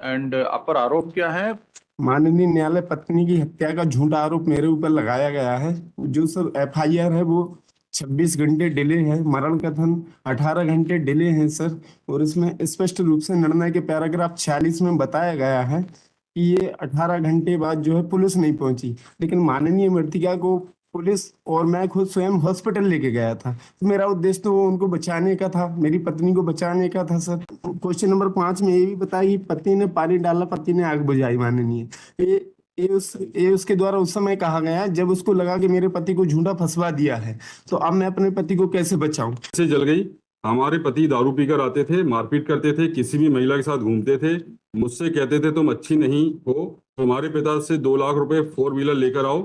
And आप पर आरोप क्या है? माननीय न्यायालय, पत्नी की हत्या का झूठा आरोप मेरे ऊपर लगाया गया है। जो सर एफआईआर है वो 26 घंटे डिले है, मरण कथन 18 घंटे डिले है सर। और इसमें स्पष्ट रूप से निर्णय के पैराग्राफ 46 में बताया गया है कि ये 18 घंटे बाद जो है पुलिस नहीं पहुंची। लेकिन माननीय मृतिका को पुलिस और मैं खुद स्वयं हॉस्पिटल लेके गया था। तो मेरा उद्देश्य तो उनको बचाने का था, मेरी पत्नी को बचाने का था सर। क्वेश्चन नंबर 5 में ये भी बताया कि पति ने पानी डाला, पति ने आग बुझाई। माननीय, ये ये उसके द्वारा उस समय कहा गया जब उसको लगा कि मेरे पति को झूठा फंसवा दिया है। तो अब मैं अपने पति को कैसे बचाऊं? से जल गई। हमारे पति दारू पीकर आते थे, मारपीट करते थे, किसी भी महिला के साथ घूमते थे। मुझसे कहते थे तुम अच्छी नहीं हो, तुम्हारे पिता से 2 लाख रुपए 4 व्हीलर लेकर आओ।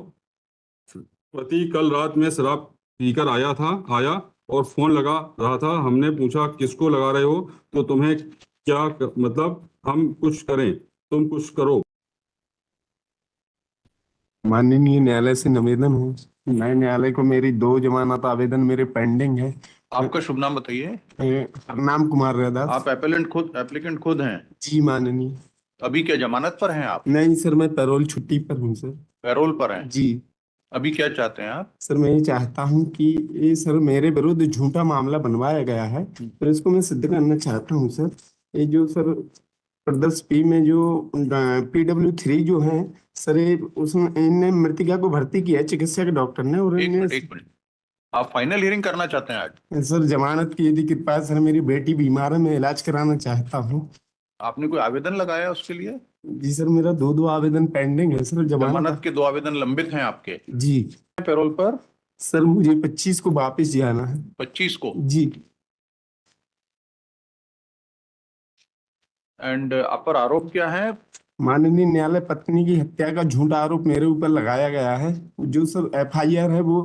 पति कल रात में शराब पीकर आया और फोन लगा रहा था। हमने पूछा किसको लगा रहे हो, तो तुम्हें क्या मतलब हम कुछ करें, तुम कुछ करो। माननीय न्यायालय से निवेदन है, नए न्यायालय को मेरी 2 जमानत आवेदन मेरे पेंडिंग है। आपका शुभ नाम बताइए। प्रणाम कुमार रैदास। आप एप्लीकेंट खुद हैं? जी माननीय। अभी क्या जमानत पर हैं आप? नहीं सर, मैं पैरोल छुट्टी पर हूँ सर। पैरोल पर हैं? जी अभी क्या चाहते हैं आप? सर, मैं ये चाहता हूँ कि ये सर मेरे विरुद्ध झूठा मामला बनवाया गया है, तो इसको मैं सिद्ध करना चाहता हूँ सर। ये जो सर प्रदर्श पी में जो PW3 जो है सर, ये उसमें इनने मृतिका को भर्ती किया है चिकित्सा के डॉक्टर ने, और एक इन्हें मिनट, एक मिनट। आप फाइनल हियरिंग करना चाहते हैं आज? सर जमानत की यदि कृपा है सर, मेरी बेटी बीमार है, मैं इलाज कराना चाहता हूँ। आपने कोई आवेदन लगाया उसके लिए? जी सर, मेरा 2 आवेदन पेंडिंग है सर जमानत जमानत। के 2 आवेदन लंबित हैं आपके? जी पैरोल पर? सर, मुझे 25 को वापस जाना है। 25 को? जी एंड आप पर आरोप क्या है? माननीय न्यायालय, पत्नी की हत्या का झूठा आरोप मेरे ऊपर लगाया गया है। जो सर एफआईआर है वो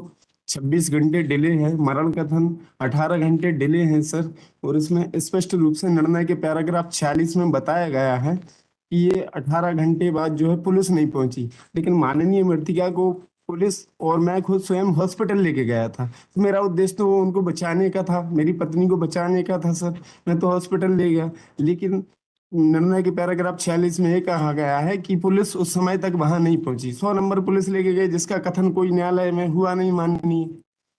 26 घंटे डिले है, मरण कथन 18 घंटे डिले है सर। और इसमें स्पष्ट रूप से निर्णय के पैराग्राफ 46 में बताया गया है कि ये 18 घंटे बाद जो है पुलिस नहीं पहुंची। लेकिन माननीय मृतिका को पुलिस और मैं खुद स्वयं हॉस्पिटल लेके गया था। तो मेरा उद्देश्य तो उनको बचाने का था, मेरी पत्नी को बचाने का था सर। मैं तो हॉस्पिटल ले गया, लेकिन निर्णय के पैराग्राफ 46 में ये कहा गया है कि पुलिस उस समय तक वहां नहीं पहुंची। 100 नंबर पुलिस लेके गए, जिसका कथन कोई न्यायालय में हुआ नहीं माननीय।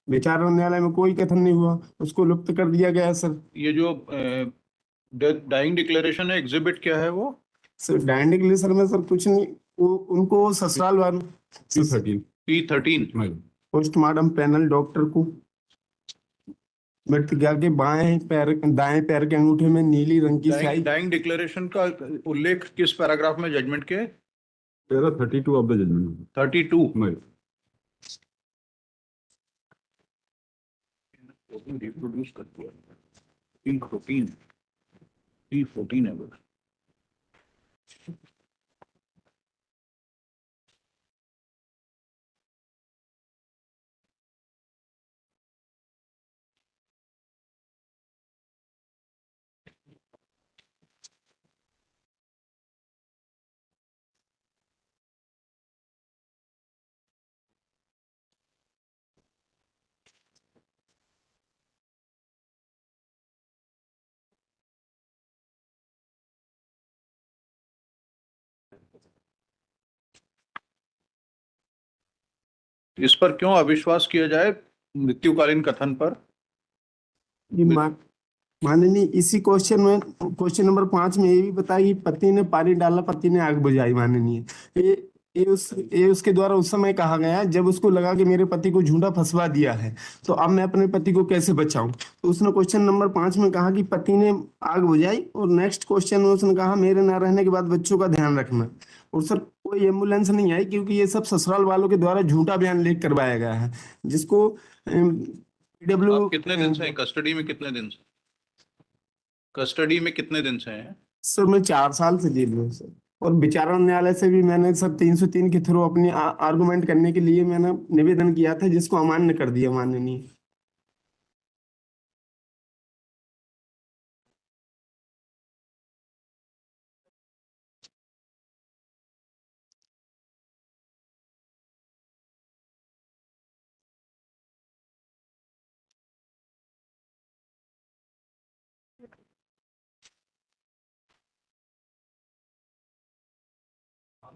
विचारण न्यायालय में कोई कथन नहीं हुआ, उसको लुप्त कर दिया गया सर। ये जो डाइंग डिक्लेरेशन है, एग्जिबिट क्या है वो? सर डायरेक्ट के लिए सर, मैं सर कुछ नहीं, वो उनको ससुराल वालों 213। P13। पोस्टमार्टम पैनल डॉक्टर को मृतका के दाएं पैर के अंगूठे में नीली रंग की स्याही। डाइंग डिक्लेरेशन का उल्लेख किस पैराग्राफ में जजमेंट के? तेरा 32 ऑफ द जजमेंट। 32। रिप्रोड्यूस कर दिया। P14, P14 है बस। इस पर क्यों अविश्वास किया जाए मृत्युकालीन कथन पर? ये माननीय, इसी क्वेश्चन नंबर 5 में ये भी बताया कि पति ने पानी डाला, पति ने आग बुझाई। माननीय, ये ये उसके द्वारा उस समय कहा गया जब उसको लगा कि मेरे पति को झूठा फंसवा दिया है। तो अब मैं अपने पति को कैसे बचाऊं? तो उसने क्वेश्चन नंबर 5 में कहा कि पति ने आग बुझाई, और नेक्स्ट क्वेश्चन में उसने कहा मेरे ना रहने के बाद बच्चों का ध्यान रखना। और सर कोई एम्बुलेंस नहीं आई, क्योंकि ये सब ससुराल वालों के द्वारा झूठा बयान लिख करवाया गया है, जिसको आप PW। कितने दिन से हैं कस्टडी में? कितने दिन से कस्टडी में कितने दिन से हैं? सर मैं 4 साल से जेल में हूँ सर। और विचारण न्यायालय से भी मैंने सर 303 के थ्रू अपनी आर्गुमेंट करने के लिए मैंने निवेदन किया था, जिसको अमान्य कर दिया माननीय।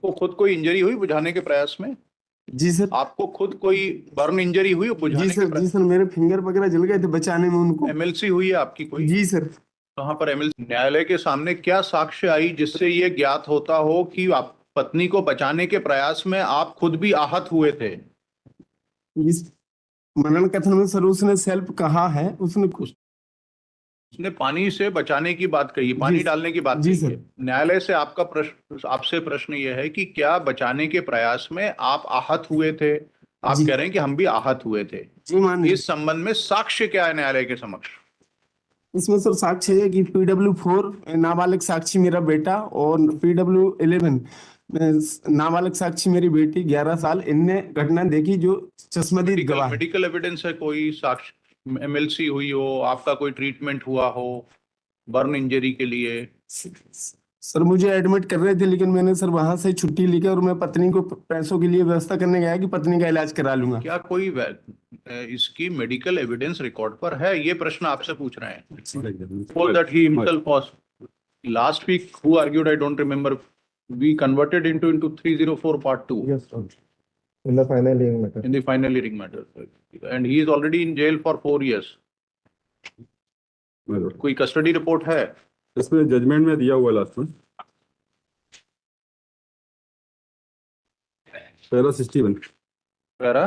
आपको खुद कोई इंजरी हुई बुझाने के प्रयास में? जी सर। आपको खुद कोई बर्न इंजरी हुई जी बुझाने के सर, जी प्रयास? सर, मेरे फिंगर वगैरह जल गए थे बचाने में उनको। एमएलसी हुई है आपकी कोई? जी सर। कहाँ पर एमएलसी? न्यायालय के सामने क्या साक्ष्य आई जिससे ये ज्ञात होता हो कि आप पत्नी को बचाने के प्रयास में आप खुद भी आहत हुए थे? इस मनन कथन में सर उसने सेल्फ कहा है, उसने उसने पानी से बचाने की बात कही, जी पानी डालने की बात जी कही है। न्यायालय से आपसे प्रश्न ये है कि क्या बचाने के प्रयास में आप आहत हुए थे? आप जी। कह रहे हैं कि हम भी आहत हुए थे। जी मानिए। इस संबंध में साक्ष्य क्या है न्यायालय के समक्ष? इसमें सर साक्ष्य है कि PW4 नाबालिग साक्षी मेरा बेटा और PW11 नाबालिग साक्षी मेरी बेटी 11 साल, इनने घटना देखी जो चश्मदीद गवाह है। मेडिकल एविडेंस है कोई साक्ष्य? एमएलसी हुई हो, आपका कोई ट्रीटमेंट हुआ हो बर्न इंजरी के लिए? सर मुझे एडमिट कर रहे थे, लेकिन मैंने सर वहां से छुट्टी ली और मैं पत्नी को पैसों के लिए व्यवस्था करने गया कि पत्नी का इलाज करा लूंगा। क्या कोई इसकी मेडिकल एविडेंस रिकॉर्ड पर है? ये प्रश्न आपसे पूछ रहे हैं। For that he himself was last week who argued, I don't remember, we converted into 304 part 2 Yes, sir. In the final hearing matter. in the final hearing matter, and he is already in jail for 4 years. My lord. कोई custody report है? इसमें judgement में दिया हुआ last में para 61 para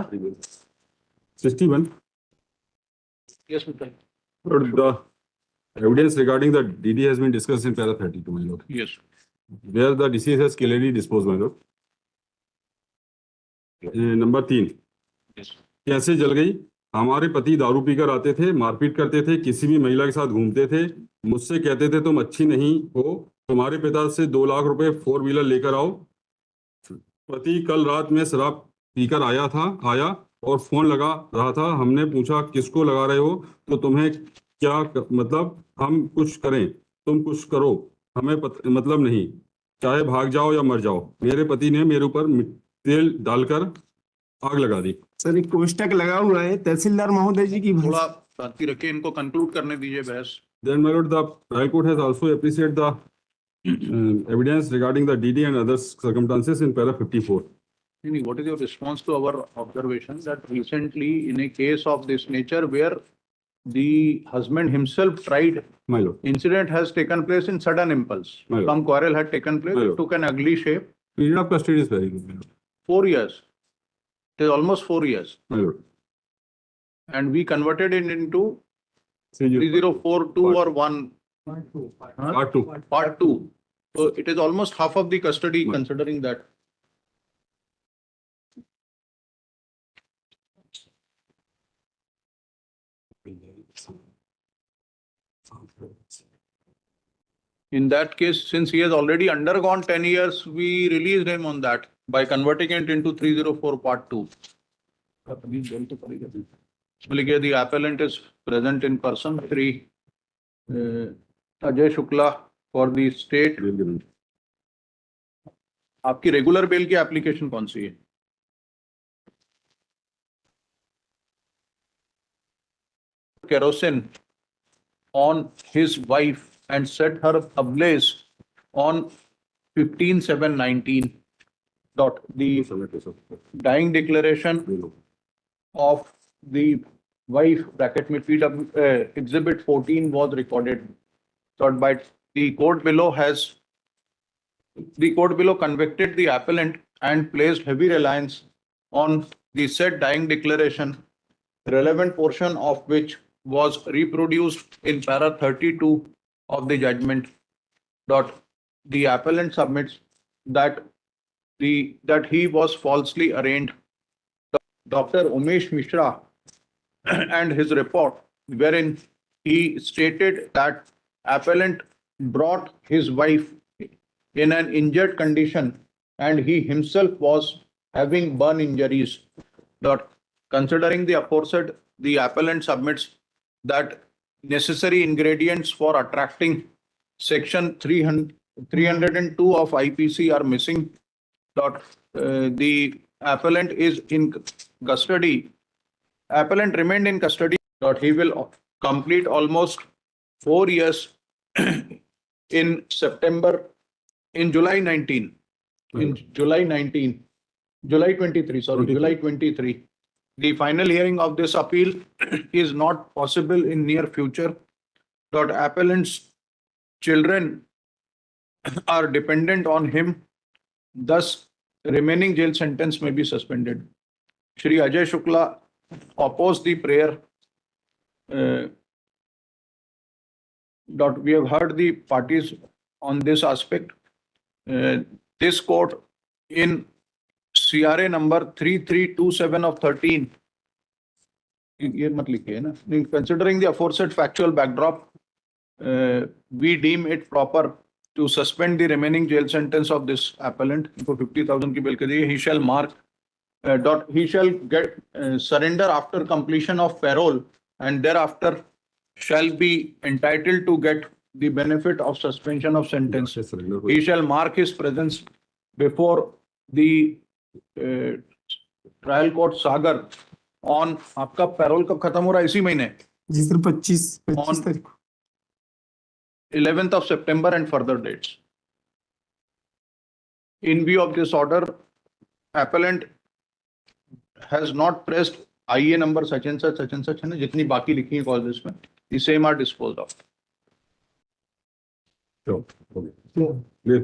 61 yes Mr. Lord, the evidence regarding the DD has been discussed in para 32, my lord. Yes. Where the deceased has clearly disposed, my lord. Number 3, Yes. कैसे जल गई? हमारे पति दारू पीकर आते थे, मारपीट करते थे, किसी भी महिला के साथ घूमते थे, मुझसे कहते थे तुम अच्छी नहीं हो, तुम्हारे पिता से 2 लाख रुपए 4 व्हीलर लेकर आओ। पति कल रात में शराब पीकर आया और फोन लगा रहा था। हमने पूछा किसको लगा रहे हो, तो तुम्हें क्या मतलब हम कुछ करें, तुम कुछ करो, हमें मतलब नहीं, चाहे भाग जाओ या मर जाओ। मेरे पति ने मेरे ऊपर तेल डालकर आग लगा दी। सर एक कोष्टक लगा हुआ है तहसीलदार महोदय जी की थोड़ा शांति रखिए, इनको कंक्लूड करने दीजिए बहस। Then, my lord, the trial court has also appreciated the evidence regarding the DD and other circumstances in para 54. What is your response to our observation that recently in a case of this nature where the husband himself tried, My lord, incident has taken place in sudden impulse. My lord. Some quarrel had taken place, My it lord. took an ugly shape. period of custody is very good, my lord. 4 years. It is almost 4 years. My lord. And we converted it into 3042. 3042 or 1. Part 2. Part 2. So it is almost half of the custody My- considering that. In that case, since he has already undergone 10 years, we released him on that by converting it into 304 part 2. The appellant is present in person, Shri Ajay Shukla for the state. आपकी regular bell की application कौन सी है? Kerosene on his wife and set her ablaze on 15/7/19. The dying declaration of the wife bracket में PW exhibit 14 was recorded. Thought by the court below convicted the appellant and placed heavy reliance on the said dying declaration, relevant portion of which was reproduced in para 32 of the judgment. The appellant submits that he was falsely arraigned. Dr. Umesh Mishra and his report, wherein he stated that appellant brought his wife in an injured condition and he himself was having burn injuries. Considering the aforesaid, the appellant submits that necessary ingredients for attracting section 302 of IPC are missing. The appellant is in custody. Appellant remained in custody. He will complete almost 4 years in July 19. in July 23, sorry, 23. July 23. The final hearing of this appeal is not possible in near future. That appellant's children are dependent on him. Thus, remaining jail sentence may be suspended. Shri Ajay Shukla opposed the prayer. We have heard the parties on this aspect. This court in CRA number 3327 of 13. ये मत लिखिए ना. Considering the aforesaid factual backdrop, we deem it proper to suspend the remaining jail sentence of this appellant for 50,000 की bail के दिए. He shall he shall get surrender after completion of parole and thereafter shall be entitled to get the benefit of suspension of sentence. He shall mark his presence before the trial court Sagar on. आपका payroll कब खत्म हो रहा है? इसी महीने जी sir 25 तारीख को. 11th of September and further dates. In view of this order, appellant has not pressed IA number such and such है ना, जितनी बाकी लिखी है causes में, the same are disposed of. Clear.